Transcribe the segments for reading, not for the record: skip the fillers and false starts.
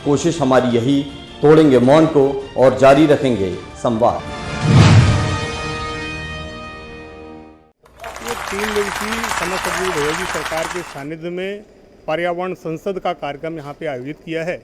कोशिश हमारी यही, तोड़ेंगे मौन को और जारी रखेंगे संवाद। ये 3 दिवसीय समस्त योगी सरकार के सानिध्य में पर्यावरण संसद का कार्यक्रम यहाँ पे आयोजित किया है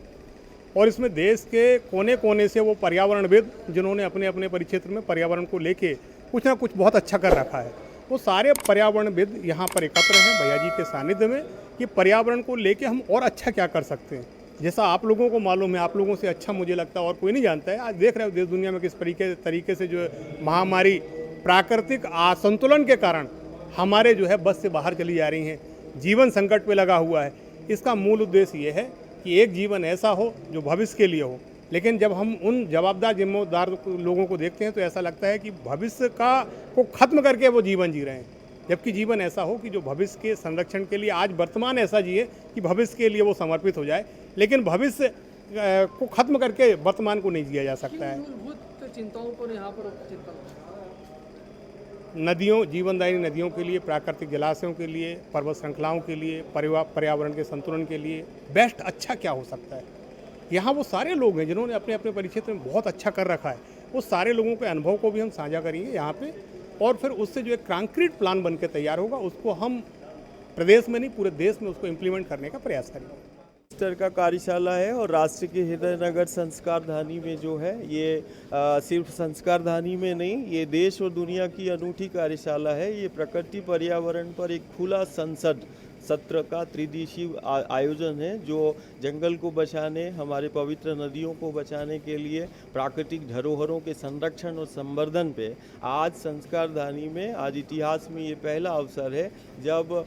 और इसमें देश के कोने कोने से वो पर्यावरणविद जिन्होंने अपने अपने परिक्षेत्र में पर्यावरण को लेके कुछ ना कुछ बहुत अच्छा कर रखा है, वो सारे पर्यावरणविद यहाँ पर एकत्र हैं भैया जी के सानिध्य में कि पर्यावरण को लेके हम और अच्छा क्या कर सकते हैं। जैसा आप लोगों को मालूम है, आप लोगों से अच्छा मुझे लगता है और कोई नहीं जानता है। आज देख रहे हो देश दुनिया में किस तरीके से जो महामारी प्राकृतिक असंतुलन के कारण हमारे जो है बस से बाहर चली जा रही हैं, जीवन संकट पे लगा हुआ है। इसका मूल उद्देश्य ये है कि एक जीवन ऐसा हो जो भविष्य के लिए हो, लेकिन जब हम उन जवाबदार जिम्मेदार लोगों को देखते हैं तो ऐसा लगता है कि भविष्य को खत्म करके वो जीवन जी रहे हैं, जबकि जीवन ऐसा हो कि जो भविष्य के संरक्षण के लिए आज वर्तमान ऐसा जिए कि भविष्य के लिए वो समर्पित हो जाए, लेकिन भविष्य को खत्म करके वर्तमान को नहीं जिया जा सकता है। मूलभूत चिंताओं पर यहाँ पर नदियों, जीवनदायी नदियों के लिए, प्राकृतिक जलाशयों के लिए, पर्वत श्रृंखलाओं के लिए, पर्यावरण के संतुलन के लिए बेस्ट अच्छा क्या हो सकता है। यहाँ वो सारे लोग हैं जिन्होंने अपने अपने परिक्षेत्र में बहुत अच्छा कर रखा है, वो सारे लोगों के अनुभव को भी हम साझा करेंगे यहाँ पे और फिर उससे जो एक कंक्रीट प्लान बन के तैयार होगा उसको हम प्रदेश में नहीं पूरे देश में उसको इम्प्लीमेंट करने का प्रयास करेंगे। स्तर का कार्यशाला है और राष्ट्र के हृदय नगर संस्कार धानी में जो है ये सिर्फ संस्कार धानी में नहीं, ये देश और दुनिया की अनूठी कार्यशाला है। ये प्रकृति पर्यावरण पर एक खुला संसद सत्र का त्रिदिशीय आयोजन है जो जंगल को बचाने, हमारे पवित्र नदियों को बचाने के लिए, प्राकृतिक धरोहरों के संरक्षण और संवर्धन पे आज संस्कार धानी में, आज इतिहास में ये पहला अवसर है जब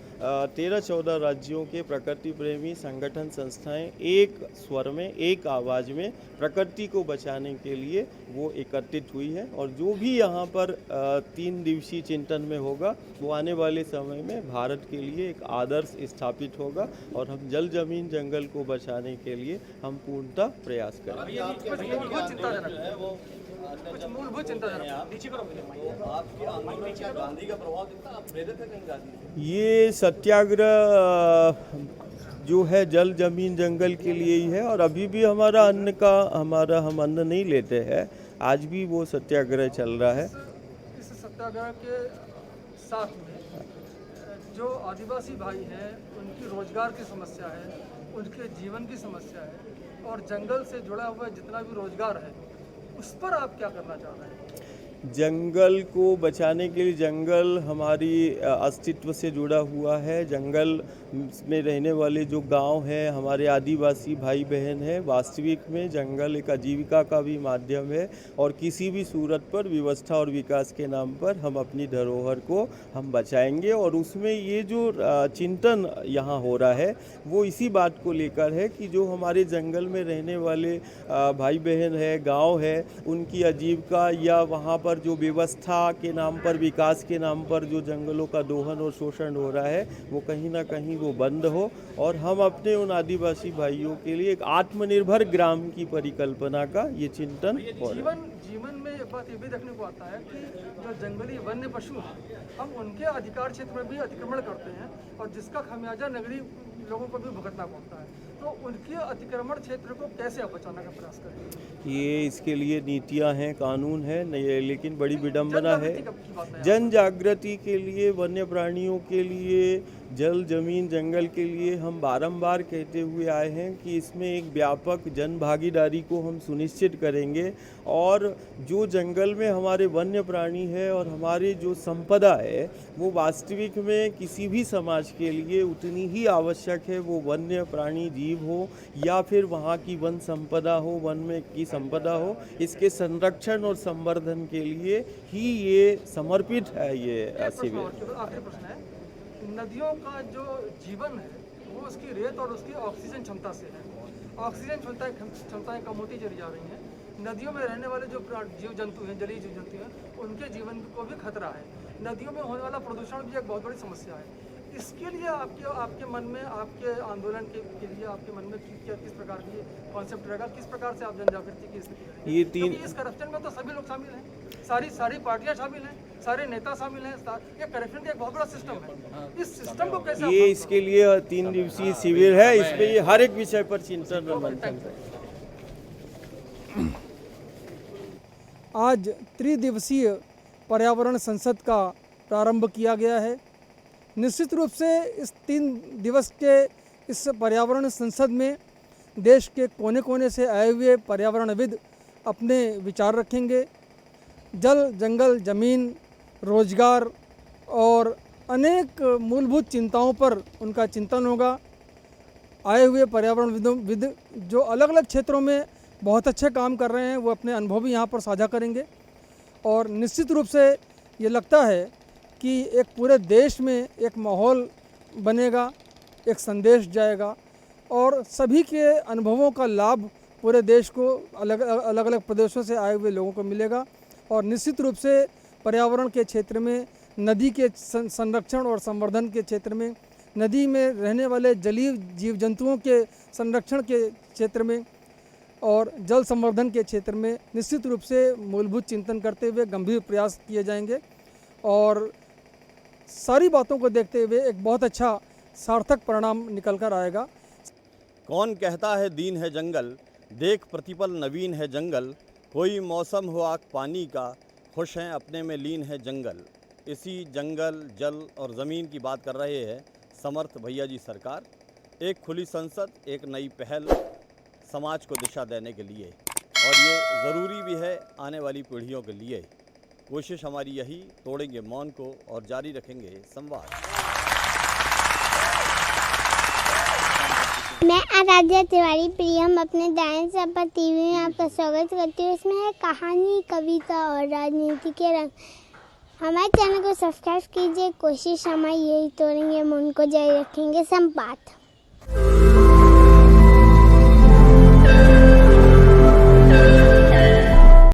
13-14 राज्यों के प्रकृति प्रेमी संगठन संस्थाएं एक स्वर में, एक आवाज़ में प्रकृति को बचाने के लिए वो एकत्रित हुई है। और जो भी यहाँ पर 3 दिवसीय चिंतन में होगा वो आने वाले समय में भारत के लिए एक आदर्श स्थापित होगा और हम जल जमीन जंगल को बचाने के लिए हम पूर्णतः प्रयास करेंगे। ये सत्याग्रह जो है जल जमीन जंगल के लिए ही है और अभी भी हम अन्न नहीं लेते हैं, आज भी वो सत्याग्रह चल रहा है। इस सत्याग्रह के साथ में जो आदिवासी भाई हैं उनकी रोजगार की समस्या है, उनके जीवन की समस्या है और जंगल से जुड़ा हुआ जितना भी रोजगार है उस पर आप क्या करना चाह रहे हैं? जंगल को बचाने के लिए, जंगल हमारी अस्तित्व से जुड़ा हुआ है। जंगल में रहने वाले जो गांव हैं, हमारे आदिवासी भाई बहन हैं, वास्तविक में जंगल एक आजीविका का भी माध्यम है और किसी भी सूरत पर व्यवस्था और विकास के नाम पर हम अपनी धरोहर को हम बचाएंगे। और उसमें ये जो चिंतन यहाँ हो रहा है वो इसी बात को लेकर है कि जो हमारे जंगल में रहने वाले भाई बहन है, गाँव है, उनकी आजीविका या वहाँ पर जो व्यवस्था के नाम पर, विकास के नाम पर जो जंगलों का दोहन और शोषण हो रहा है वो कहीं ना कहीं वो बंद हो और हम अपने उन आदिवासी भाइयों के लिए एक आत्मनिर्भर ग्राम की परिकल्पना का ये चिंतन हो रहा है। जीवन में एक बात ये भी देखने को आता है कि जो जंगली वन्य पशु हैं हम उनके अधिकार क्षेत्र में भी अतिक्रमण करते हैं और जिसका खमियाजा नगरीय लोगों को भी भुगतना पड़ता है, तो उनके अतिक्रमण क्षेत्र को कैसे आप बचाने का प्रयास करेंगे? ये इसके लिए नीतियां हैं, कानून है, लेकिन बड़ी विडंबना है। जन जागृति के लिए, वन्य प्राणियों के लिए, जल जमीन जंगल के लिए हम बारंबार कहते हुए आए हैं कि इसमें एक व्यापक जन भागीदारी को हम सुनिश्चित करेंगे और जो जंगल में हमारे वन्य प्राणी है और हमारी जो संपदा है वो वास्तविक में किसी भी समाज के लिए उतनी ही आवश्यक है। वो वन्य प्राणी जीव हो या फिर वहाँ की वन संपदा हो, वन में की संपदा हो, इसके संरक्षण और संवर्धन के लिए ही ये समर्पित है ये शिविर। आखिरी प्रश्न है, नदियों का जो जीवन है वो उसकी रेत और उसकी ऑक्सीजन क्षमता से है। ऑक्सीजन क्षमताएं कम होती चली जा रही हैं। नदियों में रहने वाले जो जीव जंतु हैं, जलीय जीव जंतु हैं, उनके जीवन को भी खतरा है। नदियों में होने वाला प्रदूषण भी एक बहुत बड़ी समस्या है। इसके लिए आपके मन में, आपके आंदोलन के लिए आपके मन में किस प्रकार की कॉन्सेप्ट रहेगा, किस प्रकार से आप जन जागृति की स्थिति रहेगी? ये तीन, इस करप्शन में तो सभी लोग शामिल हैं, सारी पार्टियां शामिल हैं, सारे नेता शामिल हैं। ये करप्शन का एक बहुत बड़ा सिस्टम है। इस सिस्टम को कैसे ये इसके लिए 3 दिवसीय शिविर है, इसमें हर एक विषय पर चिंतन मंथन है। आज त्रिदिवसीय पर्यावरण संसद का प्रारंभ किया गया है। निश्चित रूप से इस 3 दिवस के इस पर्यावरण संसद में देश के कोने कोने से आए हुए पर्यावरणविद अपने विचार रखेंगे। जल, जंगल, ज़मीन, रोजगार और अनेक मूलभूत चिंताओं पर उनका चिंतन होगा। आए हुए पर्यावरणविद जो अलग अलग क्षेत्रों में बहुत अच्छे काम कर रहे हैं वो अपने अनुभव भी यहाँ पर साझा करेंगे। और निश्चित रूप से ये लगता है कि एक पूरे देश में एक माहौल बनेगा, एक संदेश जाएगा और सभी के अनुभवों का लाभ पूरे देश को अलग अलग प्रदेशों से आए हुए लोगों को मिलेगा। और निश्चित रूप से पर्यावरण के क्षेत्र में, नदी के संरक्षण और संवर्धन के क्षेत्र में, नदी में रहने वाले जलीय जीव जंतुओं के संरक्षण के क्षेत्र में और जल संवर्धन के क्षेत्र में निश्चित रूप से मूलभूत चिंतन करते हुए गंभीर प्रयास किए जाएंगे। और सारी बातों को देखते हुए एक बहुत अच्छा सार्थक परिणाम निकल कर आएगा। कौन कहता है दीन है जंगल, देख प्रतिपल नवीन है जंगल, कोई मौसम हो आग पानी का, खुश हैं अपने में लीन है जंगल। इसी जंगल, जल और ज़मीन की बात कर रहे हैं समर्थ भैया जी सरकार। एक खुली संसद, एक नई पहल समाज को दिशा देने के लिए, और ये ज़रूरी भी है आने वाली पीढ़ियों के लिए। कोशिश हमारी यही, तोड़ेंगे मौन को और जारी रखेंगे संवाद। मैं आराध्या तिवारी प्रियम अपने दाएं सपा टीवी में आपका स्वागत करती हूँ। इसमें है कहानी, कविता और राजनीति के रंग। हमारे चैनल को सब्सक्राइब कीजिए। कोशिश हमारी यही, तोड़ेंगे मौन को जारी रखेंगे संवाद।